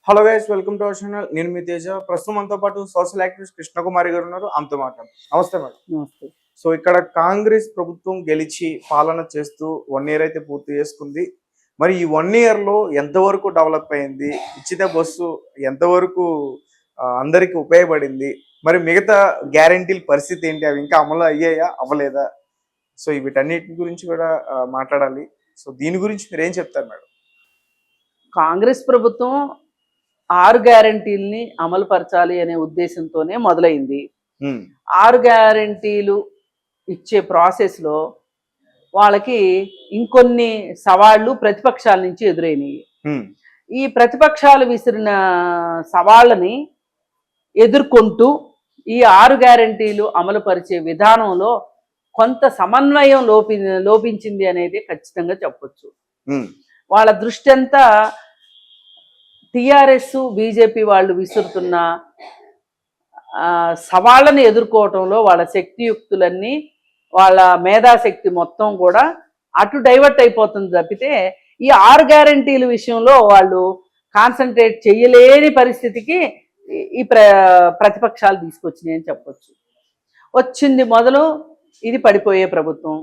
Hello guys, welcome to our channel. నేను మీ తేజ. ప్రస్తుతం మనతో పాటు సోషల్ యాక్టివిస్ట్ కృష్ణకుమారి గారు ఉన్నారు. ఆమెతో మాట్లాడు. నమస్తే మేడం. నమస్తే. సో ఇక్కడ కాంగ్రెస్ ప్రభుత్వం గెలిచి పాలన చేస్తూ 1 ఇయర్ అయితే పూర్తి చేసుకుంది. మరి ఈ 1 ఇయర్ లో ఎంతవరకు డెవలప్ అయింది? ఉచిత బస్సు ఎంతవరకు అందరికి ఉపయోగపడింది? మరి మిగతా గ్యారంటీల పరిస్థితి ఏంటి? అవి ఇంకా అమలు అయ్యాయా, అవ్వలేదా? సో వీటన్నిటి గురించి కూడా మాట్లాడాలి. సో దీని గురించి మీరు ఏం చెప్తారు మేడం? కాంగ్రెస్ ప్రభుత్వం 6 గ్యారంటీల్ని అమలు పరచాలి అనే ఉద్దేశంతోనే మొదలైంది. 6 గ్యారంటీలు ఇచ్చే ప్రాసెస్లో వాళ్ళకి ఇంకొన్ని సవాళ్లు ప్రతిపక్షాల నుంచి ఎదురైనవి. ఈ ప్రతిపక్షాలు విసిరిన సవాళ్ళని ఎదుర్కొంటూ ఈ 6 గ్యారంటీలు అమలు పరిచే విధానంలో కొంత సమన్వయం లోపించింది అనేది ఖచ్చితంగా చెప్పొచ్చు. వాళ్ళ దృష్టి అంతా టిఆర్ఎస్ బీజేపీ వాళ్ళు విసురుతున్న సవాళ్ళని ఎదుర్కోవటంలో వాళ్ళ శక్తియుక్తులన్నీ, వాళ్ళ మేధాశక్తి మొత్తం కూడా అటు డైవర్ట్ అయిపోతుంది తప్పితే ఈ 6 గ్యారంటీల విషయంలో వాళ్ళు కాన్సన్ట్రేట్ చేయలేని పరిస్థితికి ఈ ప్రతిపక్షాలు తీసుకొచ్చినాయి అని చెప్పొచ్చు. వచ్చింది మొదలు ఇది పడిపోయే ప్రభుత్వం,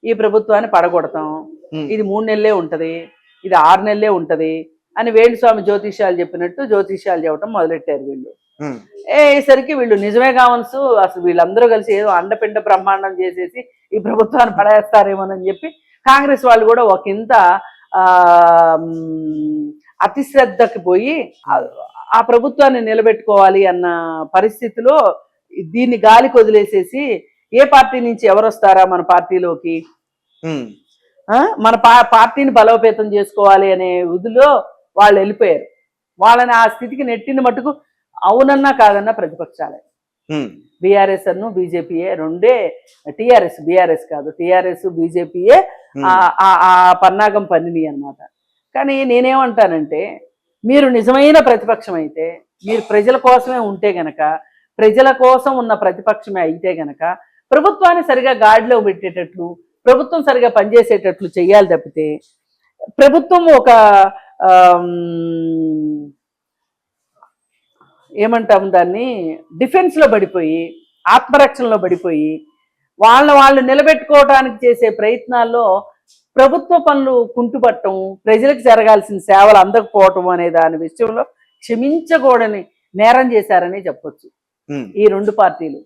ఈ ప్రభుత్వాన్ని పడగొడతాం, ఇది 3 నెలలే ఉంటుంది, ఇది 6 నెలలే ఉంటుంది అని వేణుస్వామి జ్యోతిష్యాలు చెప్పినట్టు జ్యోతిష్యాలు చెప్పడం మొదలెట్టారు వీళ్ళు. అయ్యేసరికి వీళ్ళు నిజమే కావచ్చు, అసలు వీళ్ళందరూ కలిసి ఏదో అండపిండ బ్రహ్మాండం చేసేసి ఈ ప్రభుత్వాన్ని పడేస్తారేమోనని చెప్పి కాంగ్రెస్ వాళ్ళు కూడా ఒకంత అతిశ్రద్ధకి పోయి ఆ ప్రభుత్వాన్ని నిలబెట్టుకోవాలి అన్న పరిస్థితిలో దీన్ని గాలికి వదిలేసేసి ఏ పార్టీ నుంచి ఎవరు వస్తారా మన పార్టీలోకి, మన పార్టీని బలోపేతం చేసుకోవాలి అనే విధిలో వాళ్ళు వెళ్ళిపోయారు. వాళ్ళని ఆ స్థితికి నెట్టిన మటుకు అవునన్నా కాదన్నా ప్రతిపక్షాలే. బీఆర్ఎస్ అను బీజేపీయే రెండే, టీఆర్ఎస్ బీఆర్ఎస్ కాదు, టీఆర్ఎస్ బీజేపీయే ఆ పన్నాగం పన్నిని అనమాట. కానీ నేనేమంటానంటే, మీరు నిజమైన ప్రతిపక్షం అయితే, మీరు ప్రజల కోసమే ఉంటే గనక, ప్రజల కోసం ఉన్న ప్రతిపక్షమే అయితే గనక ప్రభుత్వాన్ని సరిగా గాడిలో పెట్టేటట్లు, ప్రభుత్వం సరిగా పనిచేసేటట్లు చెయ్యాలి తప్పితే ప్రభుత్వం ఒక ఏమంటాం దాన్ని డిఫెన్స్లో పడిపోయి, ఆత్మరక్షణలో పడిపోయి వాళ్ళు నిలబెట్టుకోవడానికి చేసే ప్రయత్నాల్లో ప్రభుత్వ పనులు కుంటుపట్టడం, ప్రజలకు జరగాల్సిన సేవలు అందకపోవటం అనే దాని విషయంలో క్షమించకూడని నేరం చేశారని చెప్పొచ్చు ఈ 2 పార్టీలు.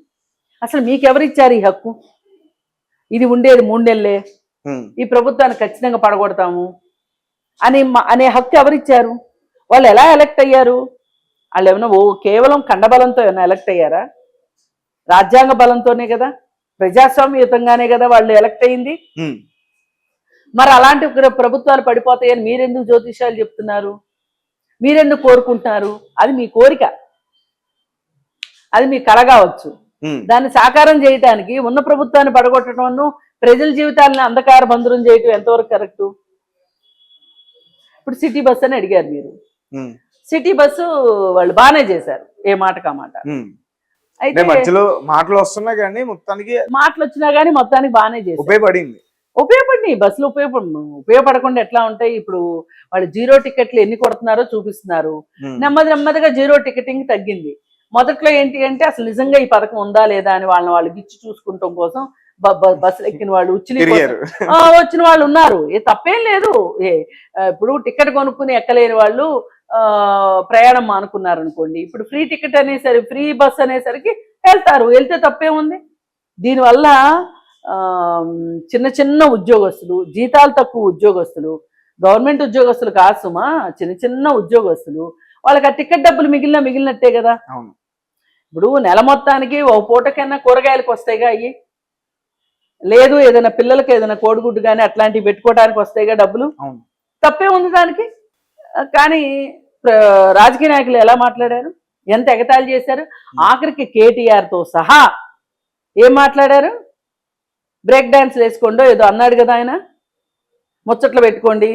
అసలు మీకెవరిచ్చారు ఈ హక్కు? ఇది ఉండేది 3 నెలలే, ఈ ప్రభుత్వాన్ని ఖచ్చితంగా పడగొడతాము అనే హక్కు ఎవరిచ్చారు? వాళ్ళు ఎలా ఎలక్ట్ అయ్యారు? వాళ్ళు ఏమైనా కేవలం కండబలంతో ఏమైనా ఎలక్ట్ అయ్యారా? రాజ్యాంగ బలంతోనే కదా, ప్రజాస్వామ్యయుతంగానే కదా వాళ్ళు ఎలక్ట్ అయింది. మరి అలాంటి ప్రభుత్వాలు పడిపోతాయని మీరెందుకు జ్యోతిషాలు చెప్తున్నారు? మీరెందుకు కోరుకుంటున్నారు? అది మీ కోరిక, అది మీ కల కావచ్చు. దాన్ని సాకారం చేయటానికి ఉన్న ప్రభుత్వాన్ని పడగొట్టడం, ప్రజల జీవితాలను అంధకార బంధురం చేయటం ఎంతవరకు కరెక్టు? ఇప్పుడు సిటీ బస్సు అని అడిగారు మీరు. సిటీ బస్సు వాళ్ళు బాగానే చేశారు, ఏ మాటకా మాట. అయితే మాటలు వస్తున్నా కానీ మొత్తానికి మాటలు వచ్చినా కానీ మొత్తానికి బాగానే చేశారు, ఉపయోగపడి బస్సులు ఉపయోగపడకుండా ఎట్లా ఉంటాయి? ఇప్పుడు వాళ్ళు 0 టికెట్లు ఎన్ని కొడుతున్నారో చూపిస్తున్నారు. నెమ్మదిగా 0 టికెటింగ్ తగ్గింది. మొదట్లో ఏంటి అంటే అసలు నిజంగా ఈ పథకం ఉందా లేదా అని వాళ్ళు గిచ్చి చూసుకుంటాం కోసం బస్సులు ఎక్కిన వాళ్ళు వచ్చిన వాళ్ళు ఉన్నారు. తప్పేం లేదు. ఇప్పుడు టికెట్ కొనుక్కుని ఎక్కలేని వాళ్ళు ప్రయాణం మానుకున్నారు అనుకోండి, ఇప్పుడు ఫ్రీ టికెట్ అనేసరికి, ఫ్రీ బస్ అనేసరికి వెళ్తారు. వెళ్తే తప్పేముంది? దీనివల్ల చిన్న ఉద్యోగస్తులు, జీతాలు తక్కువ ఉద్యోగస్తులు, గవర్నమెంట్ ఉద్యోగస్తులు కాదు సుమా, చిన్న ఉద్యోగస్తులు, వాళ్ళకి ఆ టికెట్ డబ్బులు మిగిలినట్టే కదా. ఇప్పుడు నెల మొత్తానికి ఒక పూటకైనా కూరగాయలకు వస్తాయిగా, అయ్యి లేదు ఏదైనా పిల్లలకి ఏదైనా కోడిగుడ్డు కానీ అట్లాంటివి పెట్టుకోవడానికి వస్తాయిగా డబ్బులు. తప్పే ఉంది దానికి. కానీ రాజకీయ నాయకులు ఎలా మాట్లాడారు, ఎంత ఎగతాళి చేశారు. ఆఖరికి కేటీఆర్తో సహా ఏం మాట్లాడారు? బ్రేక్ డాన్స్లు వేసుకోండో ఏదో అన్నాడు కదా ఆయన, ముచ్చట్లు పెట్టుకోండి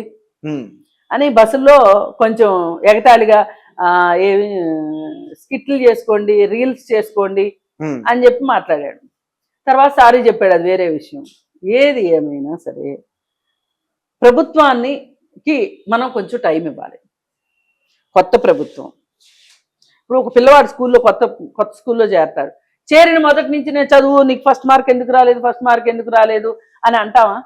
అని బస్సుల్లో కొంచెం ఎగతాళిగా స్కిట్లు చేసుకోండి, రీల్స్ చేసుకోండి అని చెప్పి మాట్లాడాడు. తర్వాత సారీ చెప్పాడు, అది వేరే విషయం. ఏది ఏమైనా సరే ప్రభుత్వానికి మనం కొంచెం టైం ఇవ్వాలి. కొత్త ప్రభుత్వం. ఇప్పుడు ఒక పిల్లవాడు స్కూల్లో కొత్త స్కూల్లో చేరతాడు. చేరిన మొదటి నుంచి నేను చదువు, నీకు ఫస్ట్ మార్క్ ఎందుకు రాలేదు అని అంటావా?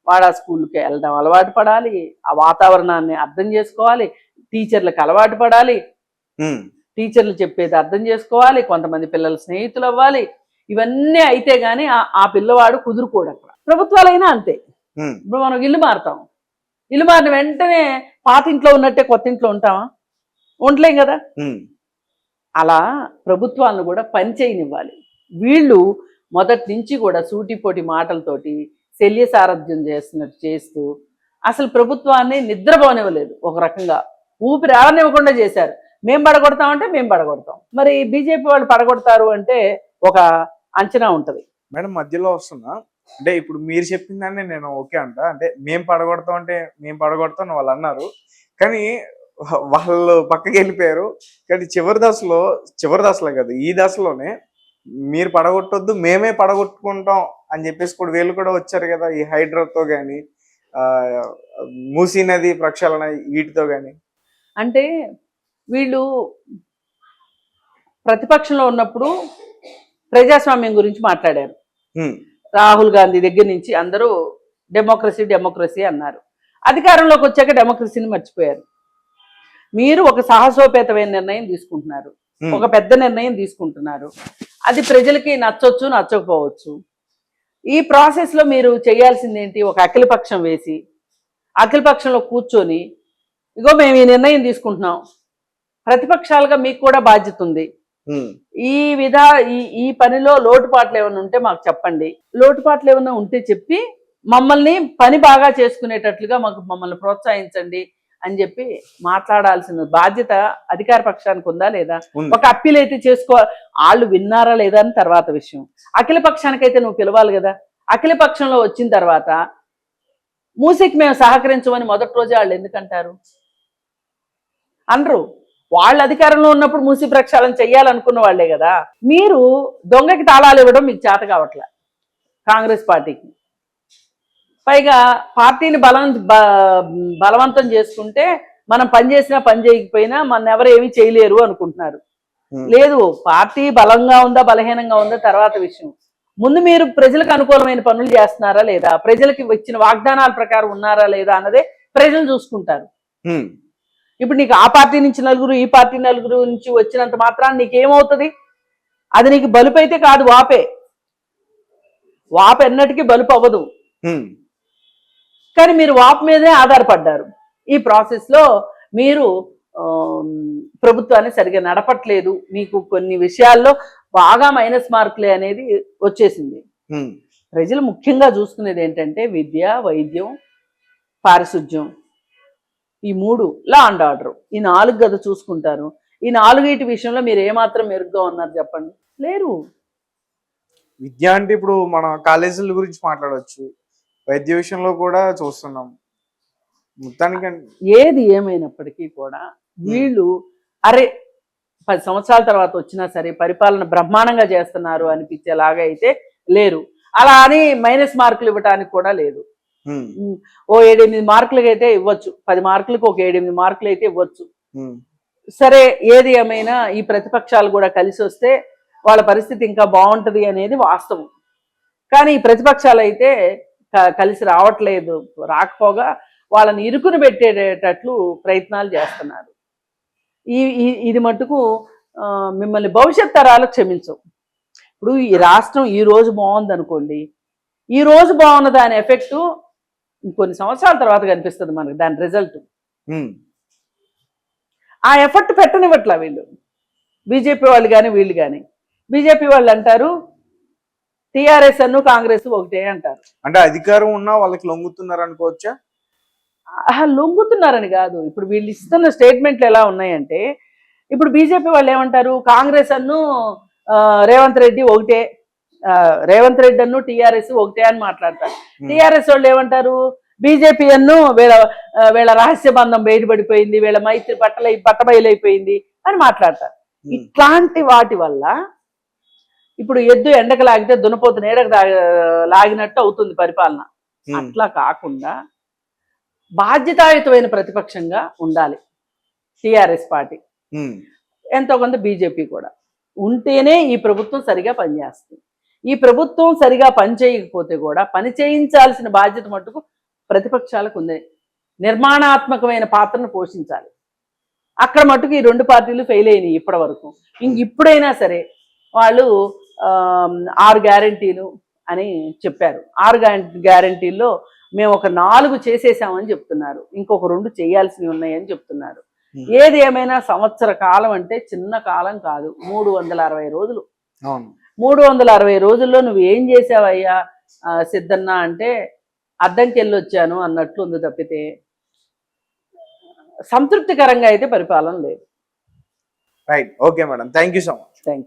వాడు ఆ స్కూల్కి వెళ్ళడం అలవాటు పడాలి, ఆ వాతావరణాన్ని అర్థం చేసుకోవాలి, టీచర్లకు అలవాటు పడాలి, టీచర్లు చెప్పేది అర్థం చేసుకోవాలి, కొంతమంది పిల్లల స్నేహితులు అవ్వాలి. ఇవన్నీ అయితే గానీ ఆ పిల్లవాడు కుదురుకోడు అక్కడ. ప్రభుత్వాలైనా అంతే. ఇప్పుడు మనం ఇల్లు మారుతాం, ఇల్లు మారిన వెంటనే పాత ఇంట్లో ఉన్నట్టే కొత్త ఇంట్లో ఉంటామా? ఉండలేం కదా. అలా ప్రభుత్వాలను కూడా పని చేయనివ్వాలి. వీళ్ళు మొదటి నుంచి కూడా సూటిపోటి మాటలతోటి శల్య సారథ్యం చేస్తూ అసలు ప్రభుత్వాన్ని నిద్రపోనివ్వలేదు. ఒక రకంగా ఊపిరి ఆడనివ్వకుండా చేశారు. మేము పడగొడతామంటే మేము పడగొడతాం. మరి బీజేపీ వాళ్ళు పడగొడతారు అంటే ఒక అంచనా ఉంటది. మేడం మధ్యలో వస్తున్నా, అంటే ఇప్పుడు మీరు చెప్పిందాన్ని నేను ఓకే అంట, అంటే మేము పడగొడతాం వాళ్ళు అన్నారు, కానీ వాళ్ళు పక్కకి వెళ్ళిపోయారు. కానీ చివరి దశలో కాదు, ఈ దశలోనే మీరు పడగొట్టొద్దు మేమే పడగొట్టుకుంటాం అని చెప్పేసి కూడా వీళ్ళు కూడా వచ్చారు కదా, ఈ హైడ్రాతో కానీ మూసీ నది ప్రక్షాళన వీటితో కానీ. అంటే వీళ్ళు ప్రతిపక్షంలో ఉన్నప్పుడు ప్రజాస్వామ్యం గురించి మాట్లాడారు. రాహుల్ గాంధీ దగ్గర నుంచి అందరూ డెమోక్రసీ అన్నారు. అధికారంలోకి వచ్చాక డెమోక్రసీని మర్చిపోయారు. మీరు ఒక సాహసోపేతమైన నిర్ణయం తీసుకుంటున్నారు, ఒక పెద్ద నిర్ణయం తీసుకుంటున్నారు. అది ప్రజలకి నచ్చొచ్చు, నచ్చకపోవచ్చు. ఈ ప్రాసెస్లో మీరు చేయాల్సింది ఏంటి? ఒక అఖిలపక్షం వేసి అఖిలపక్షంలో కూర్చొని, ఇగో మేము ఈ నిర్ణయం తీసుకుంటున్నాం, ప్రతిపక్షాలుగా మీకు కూడా బాధ్యత ఉంది, ఈ పనిలో లోటుపాట్లు ఏమైనా ఉంటే మాకు చెప్పండి, లోటుపాట్లు ఏమైనా ఉంటే చెప్పి మమ్మల్ని పని బాగా చేసుకునేటట్లుగా మమ్మల్ని ప్రోత్సహించండి అని చెప్పి మాట్లాడాల్సిన బాధ్యత అధికార పక్షానికి ఉందా లేదా? ఒక అప్పీల్ అయితే వాళ్ళు విన్నారా లేదా అని తర్వాత విషయం. అఖిల పక్షానికైతే నువ్వు పిలవాలి కదా. అఖిల పక్షంలో వచ్చిన తర్వాత మూసీకి మేము సహకరించమని మొదటి రోజే వాళ్ళు ఎందుకంటారు? అనరు. వాళ్ళ అధికారంలో ఉన్నప్పుడు మూసీ ప్రక్షాళన చెయ్యాలనుకున్న వాళ్లే కదా. మీరు దొంగకి తాళాలు ఇవ్వడం మీకు చేత కావట్లే కాంగ్రెస్ పార్టీకి. పైగా పార్టీని బలవంతం చేసుకుంటే మనం పని చేసినా పని చేయకపోయినా మన ఎవరు ఏమీ చేయలేరు అనుకుంటున్నారు. లేదు, పార్టీ బలంగా ఉందా బలహీనంగా ఉందా తర్వాత విషయం. ముందు మీరు ప్రజలకు అనుకూలమైన పనులు చేస్తున్నారా లేదా, ప్రజలకి ఇచ్చిన వాగ్దానాల ప్రకారం ఉన్నారా లేదా అన్నదే ప్రజలు చూసుకుంటారు. ఇప్పుడు నీకు ఆ పార్టీ నుంచి నలుగురు, ఈ పార్టీ నలుగురు నుంచి వచ్చినంత మాత్రాన్ని నీకేమవుతుంది? అది నీకు బలుపు అయితే కాదు, వాపు ఎన్నటికీ బలుపు అవ్వదు. కానీ మీరు వాపు మీదే ఆధారపడ్డారు. ఈ ప్రాసెస్లో మీరు ప్రభుత్వాన్ని సరిగా నడపట్లేదు, మీకు కొన్ని విషయాల్లో బాగా మైనస్ మార్కులే అనేది వచ్చేసింది. ప్రజలు ముఖ్యంగా చూసుకునేది ఏంటంటే విద్య, వైద్యం, పారిశుధ్యం, ఈ 3, లా అండ్ ఆర్డర్, ఈ 4 గది చూసుకుంటారు. ఈ 4 విషయంలో మీరు ఏమాత్రం మెరుగ్గా ఉన్నారు చెప్పండి? లేరు. విద్య అంటే ఇప్పుడు మన కాలేజీల గురించి మాట్లాడవచ్చు, వైద్య విషయంలో కూడా చూస్తున్నాం. మొత్తానికి ఏది ఏమైనప్పటికీ కూడా వీళ్ళు 10 సంవత్సరాల తర్వాత వచ్చినా సరే పరిపాలన బ్రహ్మాండంగా చేస్తున్నారు అనిపించేలాగా అయితే లేరు. అలా అని మైనస్ మార్కులు ఇవ్వడానికి కూడా లేదు. ఓ 7-8 మార్కులకి అయితే ఇవ్వచ్చు, 10 మార్కులకు ఒక 7-8 మార్కులు అయితే ఇవ్వచ్చు. సరే, ఏది ఏమైనా ఈ ప్రతిపక్షాలు కూడా కలిసి వస్తే వాళ్ళ పరిస్థితి ఇంకా బాగుంటది అనేది వాస్తవం. కానీ ఈ ప్రతిపక్షాలు అయితే కలిసి రావట్లేదు, రాకపోగా వాళ్ళని ఇరుకుని పెట్టేటట్లు ప్రయత్నాలు చేస్తున్నారు. ఇది మటుకు మిమ్మల్ని భవిష్యత్ తరాలు క్షమించవు. ఇప్పుడు ఈ రాష్ట్రం ఈ రోజు బాగుంది అనుకోండి, ఈ రోజు బాగున్న దాని ఎఫెక్టు ఇంకొన్ని సంవత్సరాల తర్వాత కనిపిస్తుంది మనకు, దాని రిజల్ట్. ఆ ఎఫర్ట్ పెట్టనివ్వట్లా వీళ్ళు, బీజేపీ వాళ్ళు కానీ వీళ్ళు కానీ. బీజేపీ వాళ్ళు అంటారు టీఆర్ఎస్ అను కాంగ్రెస్ ఒకటే అంటారు. అంటే అధికారం ఉన్నా వాళ్ళకి లొంగుతున్నారు అనుకోవచ్చా? లొంగుతున్నారని కాదు, ఇప్పుడు వీళ్ళు ఇస్తున్న స్టేట్మెంట్లు ఎలా ఉన్నాయంటే, ఇప్పుడు బీజేపీ వాళ్ళు ఏమంటారు, కాంగ్రెస్ అను రేవంత్ రెడ్డి ఒకటే, రేవంత్ రెడ్డి అను టీఆర్ఎస్ ఒకటే అని మాట్లాడతారు. టీఆర్ఎస్ వాళ్ళు ఏమంటారు, బీజేపీ అను వీళ్ళ రహస్య బంధం బయటపడిపోయింది, వీళ్ళ మైత్రి పట్టబయలైపోయింది అని మాట్లాడతారు. ఇట్లాంటి వాటి వల్ల ఇప్పుడు ఎద్దు ఎండకు లాగితే దున్నపోతు నీడకు లాగినట్టు అవుతుంది పరిపాలన. అట్లా కాకుండా బాధ్యతాయుతమైన ప్రతిపక్షంగా ఉండాలి. టిఆర్ఎస్ పార్టీ, ఉమ్, ఎంతో కొంత బీజేపీ కూడా ఉంటేనే ఈ ప్రభుత్వం సరిగా పనిచేస్తుంది. ఈ ప్రభుత్వం సరిగా పనిచేయకపోతే కూడా పని చేయించాల్సిన బాధ్యత మటుకు ప్రతిపక్షాలకు ఉంది. నిర్మాణాత్మకమైన పాత్రను పోషించాలి. అక్కడ మటుకు ఈ రెండు పార్టీలు ఫెయిల్ అయినాయి ఇప్పటి వరకు. ఇప్పుడైనా సరే వాళ్ళు 6 గ్యారంటీలు అని చెప్పారు. 6 గ్యారంటీల్లో మేము ఒక 4 చేసేసామని చెప్తున్నారు, ఇంకొక 2 చేయాల్సినవి ఉన్నాయని చెప్తున్నారు. ఏది ఏమైనా సంవత్సర కాలం అంటే చిన్న కాలం కాదు, 360 రోజులు. అవును. 360 రోజుల్లో నువ్వు ఏం చేసావయ్యా సిద్ధన్న అంటే అద్దంకి వెళ్ళొచ్చాను అన్నట్లు ఉంది తప్పితే సంతృప్తికరంగా అయితే పరిపాలన లేదు. Right, okay madam, thank you so much. Thank you.